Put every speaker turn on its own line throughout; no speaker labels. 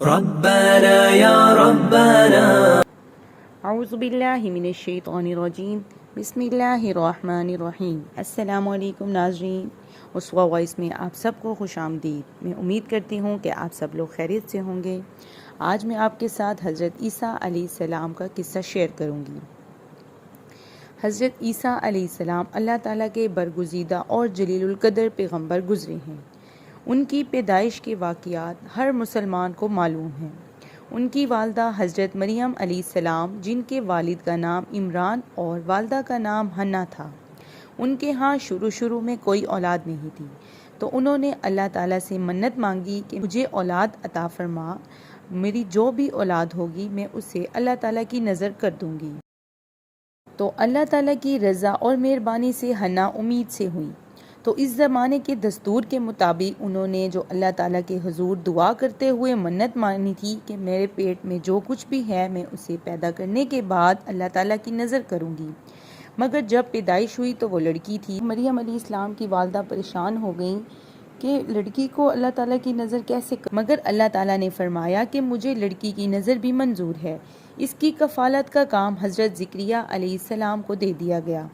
ربنا یا ربنا
اعوذ باللہ من الشیطان الرجیم بسم اللہ الرحمن الرحیم۔ السلام علیکم ناظرین، اسوا وائس میں آپ سب کو خوش آمدید۔ میں امید کرتی ہوں کہ آپ سب لوگ خیریت سے ہوں گے۔ آج میں آپ کے ساتھ حضرت عیسیٰ علیہ السلام کا قصہ شیئر کروں گی۔ حضرت عیسیٰ علیہ السلام اللہ تعالیٰ کے برگزیدہ اور جلیل القدر پیغمبر گزرے ہیں۔ ان کی پیدائش کے واقعات ہر مسلمان کو معلوم ہیں۔ ان کی والدہ حضرت مریم علیہ السلام، جن کے والد کا نام عمران اور والدہ کا نام حنا تھا، ان کے ہاں شروع میں کوئی اولاد نہیں تھی، تو انہوں نے اللہ تعالیٰ سے منت مانگی کہ مجھے اولاد عطا فرما، میری جو بھی اولاد ہوگی میں اسے اللہ تعالیٰ کی نظر کر دوں گی۔ تو اللہ تعالیٰ کی رضا اور مہربانی سے حنا امید سے ہوئی، تو اس زمانے کے دستور کے مطابق انہوں نے جو اللہ تعالیٰ کے حضور دعا کرتے ہوئے منت مانی تھی کہ میرے پیٹ میں جو کچھ بھی ہے میں اسے پیدا کرنے کے بعد اللہ تعالیٰ کی نظر کروں گی۔ مگر جب پیدائش ہوئی تو وہ لڑکی تھی۔ مریم علیہ السلام کی والدہ پریشان ہو گئیں کہ لڑکی کو اللہ تعالیٰ کی نظر کیسے مگر اللہ تعالیٰ نے فرمایا کہ مجھے لڑکی کی نظر بھی منظور ہے۔ اس کی کفالت کا کام حضرت زکریہ علیہ السلام کو دے دیا گیا۔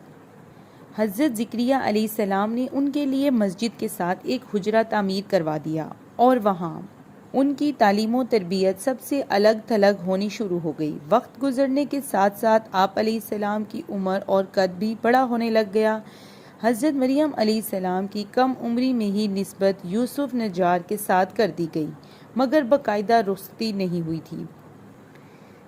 حضرت زکریہ علیہ السلام نے ان کے لیے مسجد کے ساتھ ایک حجرہ تعمیر کروا دیا اور وہاں ان کی تعلیم و تربیت سب سے الگ تھلگ ہونی شروع ہو گئی۔ وقت گزرنے کے ساتھ ساتھ آپ علیہ السلام کی عمر اور قد بھی بڑا ہونے لگ گیا۔ حضرت مریم علیہ السلام کی کم عمری میں ہی نسبت یوسف نجار کے ساتھ کر دی گئی، مگر باقاعدہ رخصتی نہیں ہوئی تھی۔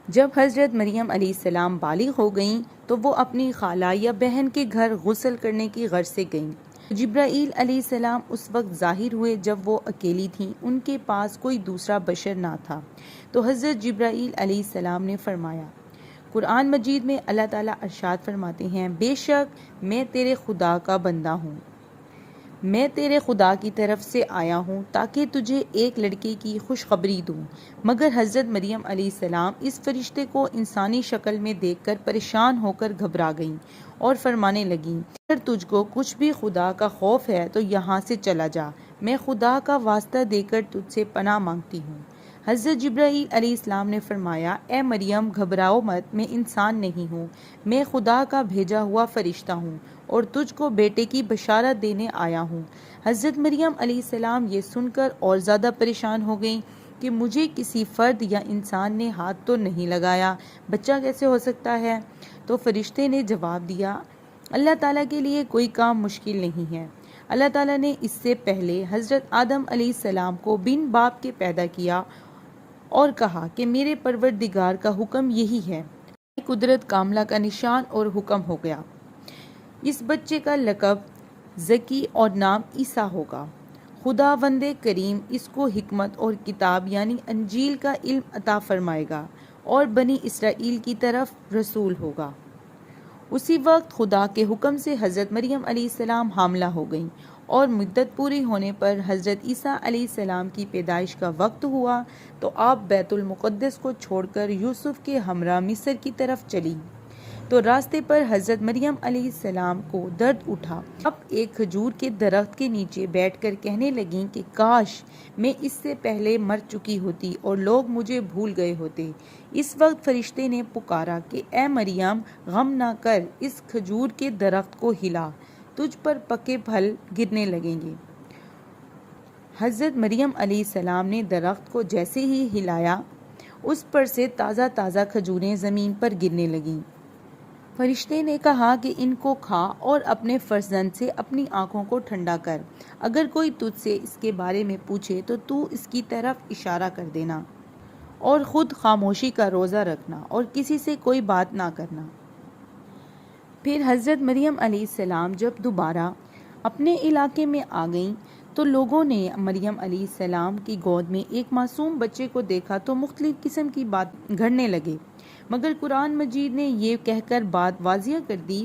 جب حضرت مریم علیہ السلام بالغ ہو گئیں تو وہ اپنی خالہ یا بہن کے گھر غسل کرنے کی غرض سے گئیں۔ جبرائیل علیہ السلام اس وقت ظاہر ہوئے جب وہ اکیلی تھیں، ان کے پاس کوئی دوسرا بشر نہ تھا۔ تو حضرت جبرائیل علیہ السلام نے فرمایا، قرآن مجید میں اللہ تعالیٰ ارشاد فرماتے ہیں، بے شک میں تیرے خدا کا بندہ ہوں، میں تیرے خدا کی طرف سے آیا ہوں تاکہ تجھے ایک لڑکے کی خوشخبری دوں۔ مگر حضرت مریم علیہ السلام اس فرشتے کو انسانی شکل میں دیکھ کر پریشان ہو کر گھبرا گئیں اور فرمانے لگیں، اگر تجھ کو کچھ بھی خدا کا خوف ہے تو یہاں سے چلا جا، میں خدا کا واسطہ دے کر تجھ سے پناہ مانگتی ہوں۔ حضرت جبرائیل علیہ السلام نے فرمایا، اے مریم گھبراؤ مت، میں انسان نہیں ہوں، میں خدا کا بھیجا ہوا فرشتہ ہوں اور تجھ کو بیٹے کی بشارت دینے آیا ہوں۔ حضرت مریم علیہ السلام یہ سن کر اور زیادہ پریشان ہو گئیں کہ مجھے کسی فرد یا انسان نے ہاتھ تو نہیں لگایا، بچہ کیسے ہو سکتا ہے؟ تو فرشتے نے جواب دیا، اللہ تعالیٰ کے لیے کوئی کام مشکل نہیں ہے۔ اللہ تعالیٰ نے اس سے پہلے حضرت آدم علیہ السلام کو بن باپ کے پیدا کیا اور کہا کہ میرے پروردگار کا حکم یہی ہے۔ قدرت کاملہ کا نشان اور حکم ہو گیا، اس بچے کا لقب ذکی اور نام عیسیٰ ہوگا۔ خداوند کریم اس کو حکمت اور کتاب یعنی انجیل کا علم عطا فرمائے گا اور بنی اسرائیل کی طرف رسول ہوگا۔ اسی وقت خدا کے حکم سے حضرت مریم علیہ السلام حاملہ ہو گئیں اور مدت پوری ہونے پر حضرت عیسیٰ علیہ السلام کی پیدائش کا وقت ہوا تو آپ بیت المقدس کو چھوڑ کر یوسف کے ہمراہ مصر کی طرف چلی۔ تو راستے پر حضرت مریم علیہ السلام کو درد اٹھا۔ اب ایک کھجور کے درخت کے نیچے بیٹھ کر کہنے لگیں کہ کاش میں اس سے پہلے مر چکی ہوتی اور لوگ مجھے بھول گئے ہوتے۔ اس وقت فرشتے نے پکارا کہ اے مریم غم نہ کر، اس کھجور کے درخت کو ہلا، تجھ پر پکے پھل گرنے لگیں گے۔ حضرت مریم علیہ السلام نے درخت کو جیسے ہی ہلایا، اس پر سے تازہ تازہ کھجوریں زمین پر گرنے لگیں۔ فرشتے نے کہا کہ ان کو کھا اور اپنے فرزند سے اپنی آنکھوں کو ٹھنڈا کر، اگر کوئی تجھ سے اس کے بارے میں پوچھے تو تو اس کی طرف اشارہ کر دینا اور خود خاموشی کا روزہ رکھنا اور کسی سے کوئی بات نہ کرنا۔ پھر حضرت مریم علیہ السلام جب دوبارہ اپنے علاقے میں آ گئیں تو لوگوں نے مریم علیہ السلام کی گود میں ایک معصوم بچے کو دیکھا تو مختلف قسم کی بات گھڑنے لگے، مگر قرآن مجید نے یہ کہہ کر بات واضح کر دی،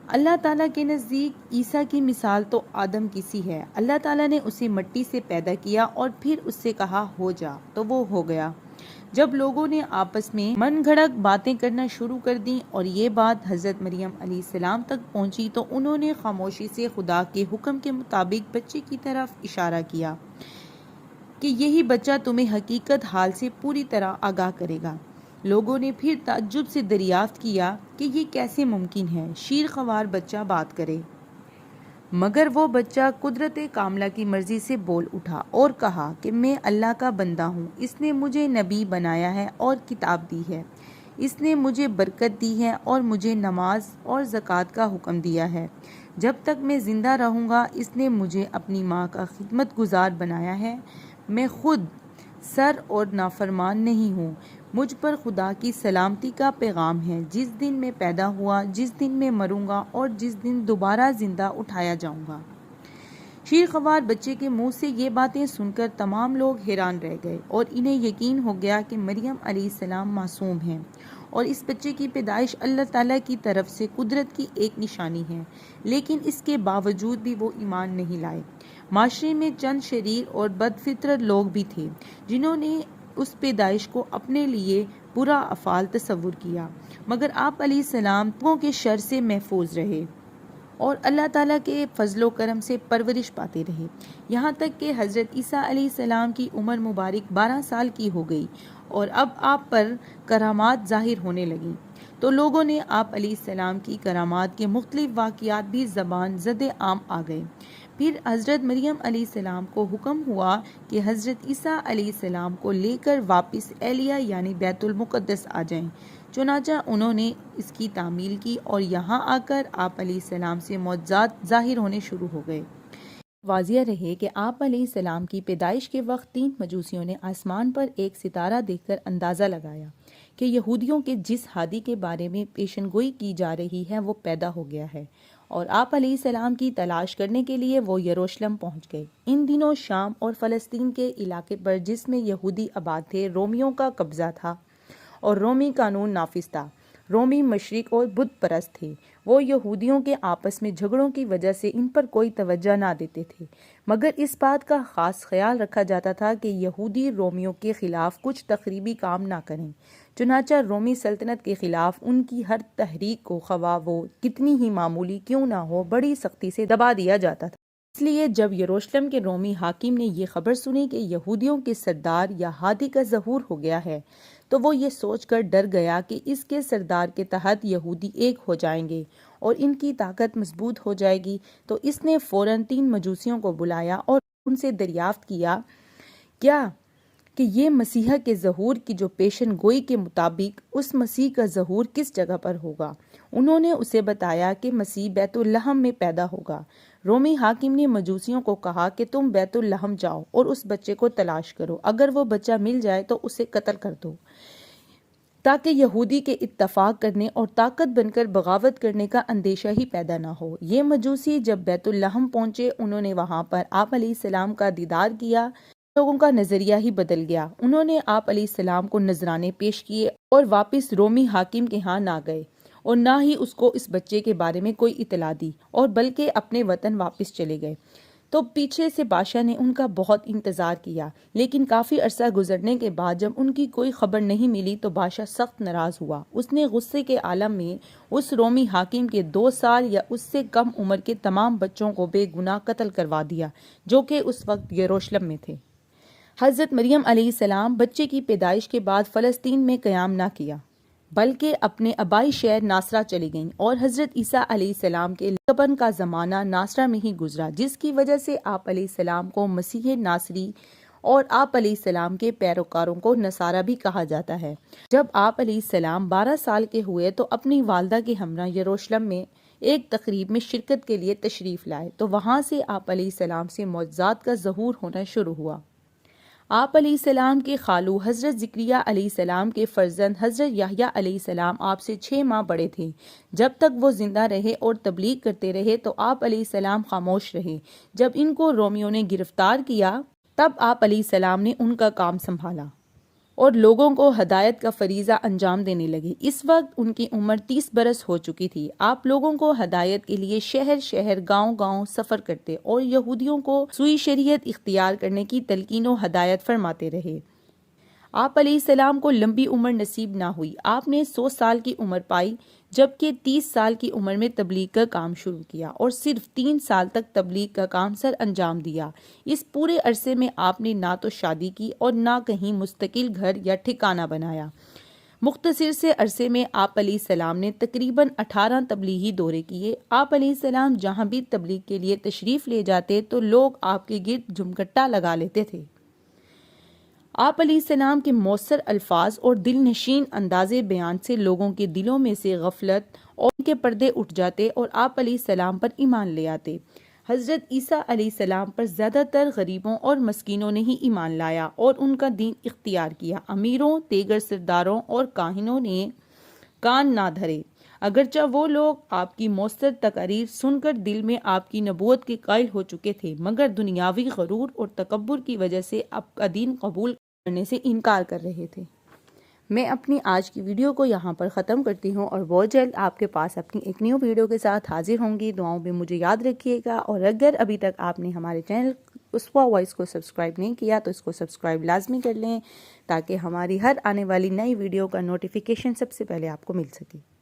اللہ تعالیٰ کے نزدیک عیسیٰ کی مثال تو آدم کی سی ہے۔ اللہ تعالیٰ نے اسے مٹی سے پیدا کیا اور پھر اس سے کہا ہو جا تو وہ ہو گیا۔ جب لوگوں نے آپس میں من گھڑت باتیں کرنا شروع کر دیں اور یہ بات حضرت مریم علیہ السلام تک پہنچی تو انہوں نے خاموشی سے خدا کے حکم کے مطابق بچے کی طرف اشارہ کیا کہ یہی بچہ تمہیں حقیقت حال سے پوری طرح آگاہ کرے گا۔ لوگوں نے پھر تعجب سے دریافت کیا کہ یہ کیسے ممکن ہے شیر خوار بچہ بات کرے، مگر وہ بچہ قدرت کاملہ کی مرضی سے بول اٹھا اور کہا کہ میں اللہ کا بندہ ہوں، اس نے مجھے نبی بنایا ہے اور کتاب دی ہے، اس نے مجھے برکت دی ہے اور مجھے نماز اور زکوٰۃ کا حکم دیا ہے، جب تک میں زندہ رہوں گا اس نے مجھے اپنی ماں کا خدمت گزار بنایا ہے، میں خود سر اور نافرمان نہیں ہوں، مجھ پر خدا کی سلامتی کا پیغام ہے، جس دن میں پیدا ہوا، جس دن میں مروں گا اور جس دن دوبارہ زندہ اٹھایا جاؤں گا۔ شیر خوار بچے کے منہ سے یہ باتیں سن کر تمام لوگ حیران رہ گئے اور انہیں یقین ہو گیا کہ مریم علیہ السلام معصوم ہیں اور اس بچے کی پیدائش اللہ تعالیٰ کی طرف سے قدرت کی ایک نشانی ہے، لیکن اس کے باوجود بھی وہ ایمان نہیں لائے۔ معاشرے میں چند شریر اور بد فطرت لوگ بھی تھے جنہوں نے اس پیدائش کو اپنے لیے برا افعال تصور کیا، مگر آپ علیہ السلام لوگوں کے شر سے محفوظ رہے اور اللہ تعالیٰ کے فضل و کرم سے پرورش پاتے رہے، یہاں تک کہ حضرت عیسیٰ علیہ السلام کی عمر مبارک 12 سال کی ہو گئی اور اب آپ پر کرامات ظاہر ہونے لگیں، تو لوگوں نے آپ علیہ السلام کی کرامات کے مختلف واقعات بھی زبان زد عام آ گئے۔ پھر حضرت مریم علیہ السلام کو حکم ہوا کہ حضرت عیسیٰ علیہ السلام کو لے کر واپس اہلیہ یعنی بیت المقدس آ جائیں، چنانچہ انہوں نے اس کی تعمیل کی اور یہاں آ کر آپ علیہ السلام سے معجزات ظاہر ہونے شروع ہو گئے۔ واضح رہے کہ آپ علیہ السلام کی پیدائش کے وقت 3 مجوسیوں نے آسمان پر ایک ستارہ دیکھ کر اندازہ لگایا کہ یہودیوں کے جس ہادی کے بارے میں پیشن گوئی کی جا رہی ہے وہ پیدا ہو گیا ہے، اور آپ علیہ السلام کی تلاش کرنے کے لیے وہ یروشلم پہنچ گئے۔ ان دنوں شام اور فلسطین کے علاقے پر جس میں یہودی آباد تھے رومیوں کا قبضہ تھا اور رومی قانون نافذ تھا۔ رومی مشرک اور بت پرست تھے، وہ یہودیوں کے آپس میں جھگڑوں کی وجہ سے ان پر کوئی توجہ نہ دیتے تھے، مگر اس بات کا خاص خیال رکھا جاتا تھا کہ یہودی رومیوں کے خلاف کچھ تخریبی کام نہ کریں، چنانچہ رومی سلطنت کے خلاف ان کی ہر تحریک کو خواہ وہ کتنی ہی معمولی کیوں نہ ہو بڑی سختی سے دبا دیا جاتا تھا۔ اس لیے جب یروشلم کے رومی حاکم نے یہ خبر سنی کہ یہودیوں کے سردار یا ہادی کا ظہور ہو گیا ہے، تو وہ یہ سوچ کر ڈر گیا کہ اس کے سردار کے تحت یہودی ایک ہو جائیں گے اور ان کی طاقت مضبوط ہو جائے گی، تو اس نے فوراً 3 مجوسیوں کو بلایا اور ان سے دریافت کیا کہ یہ مسیح کے ظہور کی جو پیشن گوئی کے مطابق اس مسیح کا ظہور کس جگہ پر ہوگا۔ انہوں نے اسے بتایا کہ مسیح بیت لحم میں پیدا ہوگا۔ رومی حاکم نے مجوسیوں کو کہا کہ تم بیت لحم جاؤ اور اس بچے کو تلاش کرو، اگر وہ بچہ مل جائے تو اسے قتل کر دو، تاکہ یہودی کے اتفاق کرنے اور طاقت بن کر بغاوت کرنے کا اندیشہ ہی پیدا نہ ہو۔ یہ مجوسی جب بیت لحم پہنچے انہوں نے وہاں پر آپ علیہ السلام کا دیدار کیا، لوگوں کا نظریہ ہی بدل گیا، انہوں نے آپ علیہ السلام کو نذرانے پیش کیے اور واپس رومی حاکم کے ہاں نہ گئے اور نہ ہی اس کو اس بچے کے بارے میں کوئی اطلاع دی، اور بلکہ اپنے وطن واپس چلے گئے۔ تو پیچھے سے بادشاہ نے ان کا بہت انتظار کیا، لیکن کافی عرصہ گزرنے کے بعد جب ان کی کوئی خبر نہیں ملی تو بادشاہ سخت ناراض ہوا۔ اس نے غصے کے عالم میں اس رومی حاکم کے 2 سال یا اس سے کم عمر کے تمام بچوں کو بے گناہ قتل کروا دیا جو کہ اس وقت یروشلم میں تھے۔ حضرت مریم علیہ السلام بچے کی پیدائش کے بعد فلسطین میں قیام نہ کیا، بلکہ اپنے آبائی شہر ناصرہ چلی گئیں، اور حضرت عیسیٰ علیہ السلام کے لقبن کا زمانہ ناصرہ میں ہی گزرا، جس کی وجہ سے آپ علیہ السلام کو مسیح ناصری اور آپ علیہ السلام کے پیروکاروں کو نصارہ بھی کہا جاتا ہے۔ جب آپ علیہ السلام 12 سال کے ہوئے تو اپنی والدہ کے ہمراہ یروشلم میں ایک تقریب میں شرکت کے لیے تشریف لائے، تو وہاں سے آپ علیہ السلام سے معجزات کا ظہور ہونا شروع ہوا۔ آپ علیہ السلام کے خالو حضرت زکریا علیہ السلام کے فرزند حضرت یحییٰ علیہ السلام آپ سے 6 ماہ بڑے تھے۔ جب تک وہ زندہ رہے اور تبلیغ کرتے رہے تو آپ علیہ السلام خاموش رہے۔ جب ان کو رومیوں نے گرفتار کیا تب آپ علیہ السلام نے ان کا کام سنبھالا اور لوگوں کو ہدایت کا فریضہ انجام دینے لگے۔ اس وقت ان کی عمر 30 برس ہو چکی تھی۔ آپ لوگوں کو ہدایت کے لیے شہر شہر گاؤں گاؤں سفر کرتے اور یہودیوں کو سوئی شریعت اختیار کرنے کی تلقین و ہدایت فرماتے رہے۔ آپ علیہ السلام کو لمبی عمر نصیب نہ ہوئی، آپ نے 100 سال کی عمر پائی جبکہ 30 سال کی عمر میں تبلیغ کا کام شروع کیا اور صرف 3 سال تک تبلیغ کا کام سر انجام دیا۔ اس پورے عرصے میں آپ نے نہ تو شادی کی اور نہ کہیں مستقل گھر یا ٹھکانہ بنایا۔ مختصر سے عرصے میں آپ علیہ السلام نے تقریباً 18 تبلیغی دورے کیے۔ آپ علیہ السلام جہاں بھی تبلیغ کے لیے تشریف لے جاتے تو لوگ آپ کے گرد جمکٹا لگا لیتے تھے۔ آپ علیہ السلام کے مؤثر الفاظ اور دل نشین انداز بیان سے لوگوں کے دلوں میں سے غفلت اور ان کے پردے اٹھ جاتے اور آپ علیہ السلام پر ایمان لے آتے۔ حضرت عیسیٰ علیہ السلام پر زیادہ تر غریبوں اور مسکینوں نے ہی ایمان لایا اور ان کا دین اختیار کیا۔ امیروں، دیگر سرداروں اور کاہنوں نے کان نہ دھرے، اگرچہ وہ لوگ آپ کی مؤثر تقاریر سن کر دل میں آپ کی نبوت کے قائل ہو چکے تھے، مگر دنیاوی غرور اور تکبر کی وجہ سے آپ کا دین قبول کرنے سے انکار کر رہے تھے۔ میں اپنی آج کی ویڈیو کو یہاں پر ختم کرتی ہوں اور بہت جلد آپ کے پاس اپنی ایک نیو ویڈیو کے ساتھ حاضر ہوں گی۔ دعاؤں میں مجھے یاد رکھیے گا، اور اگر ابھی تک آپ نے ہمارے چینل اسوا وائس کو سبسکرائب نہیں کیا تو اس کو سبسکرائب لازمی کر لیں تاکہ ہماری ہر آنے والی نئی ویڈیو کا نوٹیفیکیشن سب سے پہلے آپ کو مل سکے۔